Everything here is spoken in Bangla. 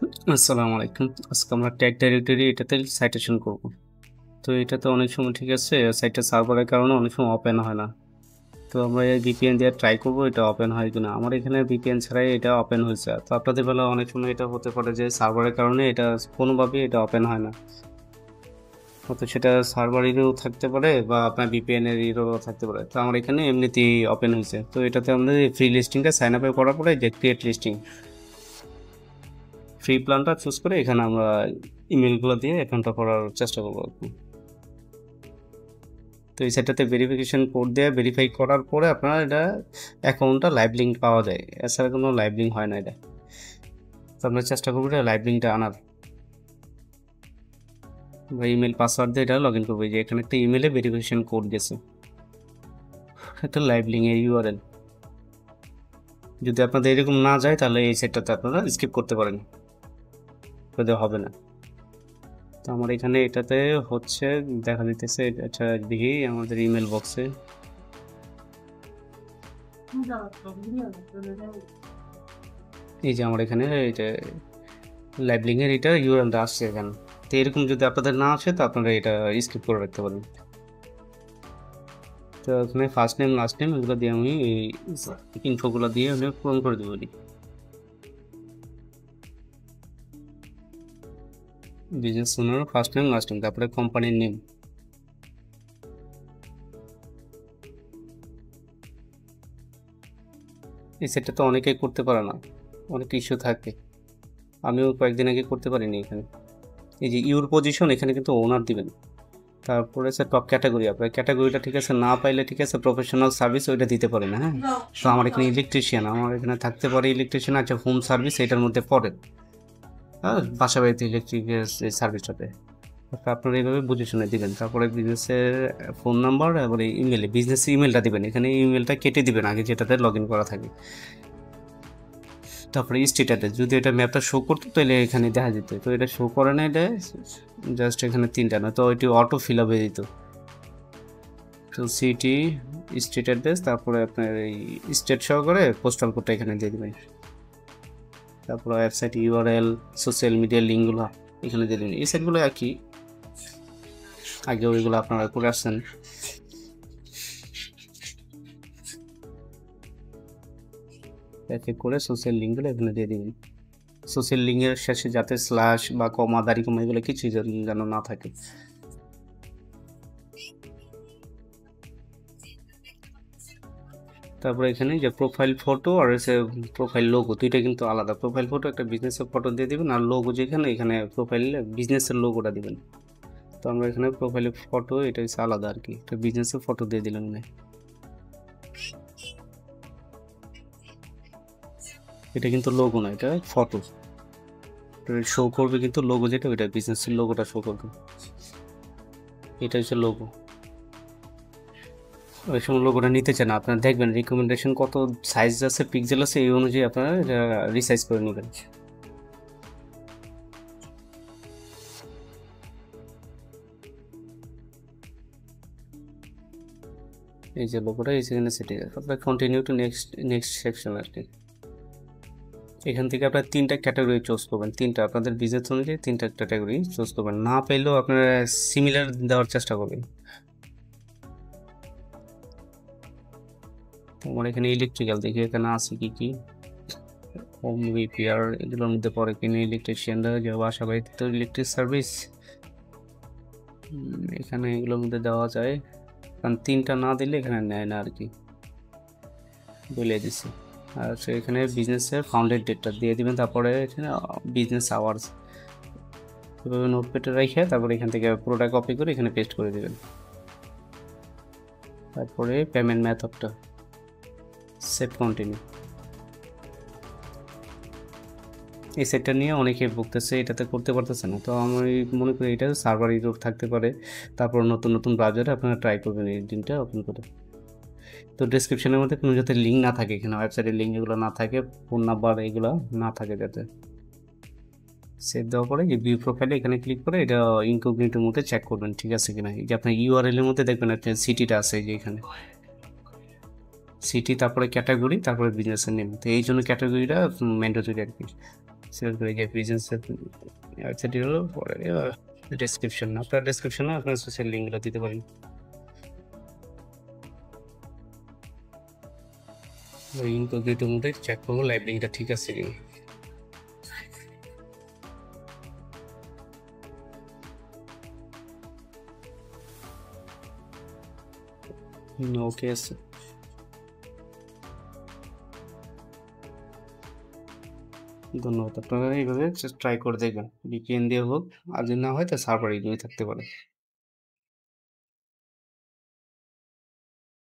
আসসালামু আলাইকুম। আজকে আমরা ট্যাগ ডাইরেক্টরি এটাতে সাইটেশন করব। তো এটাতে অনেক সময় ঠিক আছে সাইটটা সার্ভারের কারণে অনেক সময় ওপেন হয় না। তো আমরা এই ভিপিএন দিয়ে ট্রাই করব এটা ওপেন হয় কিনা। আমার এখানে ভিপিএন ছাড়াই এটা ওপেন হয়েছে। তো আপনাদের বেলা অনেক সময় এটা হতে পারে যে সার্ভারের কারণে এটা কোনোভাবেই এটা ওপেন হয় না। হয়তো সেটা সার্ভারেরও থাকতে পারে বা আপনার ভিপিএন এরও থাকতে পারে। তো আমার এখানে এমনিতেই ওপেন হয়েছে। তো এটাতে আমাদের ফ্রি লিস্টিংটা সাইন আপ করার পরে যে ক্রিয়েট লিস্টিং ফ্রি প্ল্যানটা চুজ করে এখানে আমরা ইমেলগুলো দিয়ে অ্যাকাউন্টটা করার চেষ্টা করবো আর কি। তো এই সেটটাতে ভেরিফিকেশন কোড দিয়ে ভেরিফাই করার পরে আপনার এটা অ্যাকাউন্টটা লাইভ লিঙ্ক পাওয়া যায়, এছাড়া কোনো লাইভ লিঙ্ক হয় না এটা। তো আমরা চেষ্টা করবো এটা লাইভ লিঙ্কটা আনার বা ইমেল পাসওয়ার্ড দিয়ে এটা লগ ইন করবো। যে এখানে একটা ইমেলে ভেরিফিকেশন কোড গেছে, একটা লাইভ লিঙ্কের ইউআরএল। যদি আপনাদের এরকম না যায় তাহলে এই সেটটাতে আপনারা স্কিপ করতে পারেন, যদি হবে না। তো আমার এখানে এটাতে হচ্ছে দেখা দিতেছে। আচ্ছা দেখি আমাদের ইমেল বক্সে এই যে আমার এখানে এটা লাইভ লিঙ্কের এটা ইউআরএলটা আসছে এখানে। তো এরকম যদি আপনাদের না আসে তো আপনারা এটা স্কিপ করে রাখতে পারেন। তো এখানে ফার্স্ট নেম লাস্ট নেম এগুলো দিয়ে আমি এই ইনফোগুলো দিয়ে আমি পূরণ করে দেবো। Business owner first name last name, তারপরে কোম্পানির নেম। এই সেটটা তো অনেকেই করতে পারে না, অনেক ইস্যু থাকে। আমিও কয়েকদিন আগে করতে পারিনি। এখানে এই যে ইউর পজিশন এখানে কিন্তু ওনার দিবেন। তারপরে স্যার টপ ক্যাটাগরি, আপনার ক্যাটাগরিটা ঠিক আছে না পাইলে ঠিক আছে প্রফেশনাল সার্ভিস ওইটা দিতে পারেন। হ্যাঁ, তো আমার এখানে ইলেকট্রিশিয়ান, আমার এখানে থাকতে পারে ইলেকট্রিশিয়ান। আচ্ছা হোম সার্ভিস এটার মধ্যে পড়ে। হ্যাঁ, বাসা বাড়িতে ইলেকট্রিকের সার্ভিসটাতে আপনারা এইভাবে বুঝে শুনে দিবেন। তারপরে বিজনেসের ফোন নাম্বার এবং ইমেলে বিজনেসের ইমেলটা দিবেন। এখানে ইমেলটা কেটে দিবেন আগে যেটাতে লগ ইন করা থাকে। তারপরে স্টেটাসে যদি এটা ম্যাপটা শো করতো তাহলে এখানে দেখা যেত। তো এটা শো করে না, এটা জাস্ট এখানে তিনটা না, তো এটি অটো ফিল আপ হয়ে দিত। তো সিটি, স্টেট অ্যাড্রেস, তারপরে আপনার এই স্টেট সহকারে পোস্টাল কোডটা এখানে দিয়ে দেবেন। তারপরে ওয়েবসাইট ইউআরএল, সোশ্যাল মিডিয়ার লিঙ্কগুলো এখানে দিয়ে দেবেন। এই সাইটগুলো আর কি আগে ওইগুলো আপনারা করে আসছেন। এক এক করে সোশ্যাল লিঙ্কগুলো এখানে দিয়ে দিবেন। সোশ্যাল লিঙ্কের শেষে যাতে স্ল্যাশ বা কমা দাড়ি কমা এগুলো কিছুই যেন না থাকে। তারপরে এখানে যে প্রোফাইল ফটো আর হচ্ছে প্রোফাইল লোগো দুইটা কিন্তু আলাদা। প্রোফাইল ফটো একটা বিজনেসের ফটো দিয়ে দিবেন, আর লোগো যেখানে এখানে প্রোফাইল বিজনেসের লোগোটা দিবেন। তো আমরা এখানে প্রোফাইলের ফটো এটা হচ্ছে আলাদা আর কি, এটা বিজনেসের ফটো দিয়ে দিলাম না। এটা কিন্তু লোগো না, এটা ফটো। শো করবে কিন্তু লোগো যেটা ওইটা বিজনেসের লোগোটা শো করবে। এটা হচ্ছে লোগো। ওই সময় লোগোটা নিতে চান আপনারা দেখবেন রিকমেন্ডেশন কত সাইজ আছে, পিক্সেল আছে, এই অনুযায়ী আপনারা রিসাইজ করে নেবেন। এই যে লোগোটা এই সেখানে সেট হয়ে যাবে। আপনার কন্টিনিউ টু নেক্সট সেকশন আর কি। এখান থেকে আপনার তিনটা ক্যাটাগরি চুজ করবেন, তিনটা আপনাদের বিজনেস অনুযায়ী তিনটা ক্যাটাগরি চুজ করবেন। না পেলেও আপনারা সিমিলার দেওয়ার চেষ্টা করবেন। আমার এখানে ইলেকট্রিক্যাল দেখি এখানে আছে কি কি, হোম রিপেয়ার এগুলোর মধ্যে পরে কিনে ইলেকট্রিশিয়ানরা যে বাসা বাড়িতে তো ইলেকট্রিক সার্ভিস এখানে এগুলোর মধ্যে দেওয়া যায়। কারণ তিনটা না দিলে এখানে নেয় না আর কি, বলে দিচ্ছে। আর এখানে বিজনেসের ফাউন্ডেড ডেটটা দিয়ে দিবেন। তারপরে এখানে বিজনেস আওয়ার্স এভাবে নোটপ্যাডে রেখে তারপরে এখান থেকে পুরোটা কপি করে এখানে পেস্ট করে দেবেন। তারপরে পেমেন্ট মেথডটা সেভ কন্টিনিউ। এই সেটটা নিয়ে অনেকে ভুগতেছে, এটাতে করতে পারতেছে না। তো আমি মনে করি এটা সার্ভার ইরর থাকতে পারে। তারপর নতুন নতুন ব্রাউজারে আপনারা ট্রাই করবেন এই দিনটা ওপেন করে। তো ডেসক্রিপশনের মধ্যে কোনো যাতে লিঙ্ক না থাকে, এখানে ওয়েবসাইটের লিঙ্ক এগুলো না থাকে, ফোন নাম্বার এগুলো না থাকে যাতে। সেভ দেওয়ার পরে যে ভিউ প্রোফাইলে এখানে ক্লিক করে এটা ইনকগনিটোর মধ্যে চেক করবেন ঠিক আছে কিনা। এই যে আপনার ইউআরএল এর মধ্যে দেখবেন একটা সিটিটা আছে, এই যে এখানে সিটি, তারপরে ক্যাটাগরি, তারপরে বিজনেসের নেম। তো এই জন্য ক্যাটাগরিটা ম্যান্ডেটরি আর কি। সিলেক্ট করে গিয়ে প্রেজেন্স ওয়েবসাইট হলো পরে ডেসক্রিপশন, আপনার ডেসক্রিপশনে আপনার সোশ্যাল লিঙ্কগুলো দিতে পারেন। ইনকগনিটো মোডে চেক করবো লাইভ লিঙ্কটা ঠিক আছে কিনা। ওকে আছে, ধন্যবাদ। আপনারা এইভাবে ট্রাই করে দেখবেন, ভিপিএন দিয়ে হোক, আর যদি না হয় তা সার্ভার ইউজ থাকতে পারে।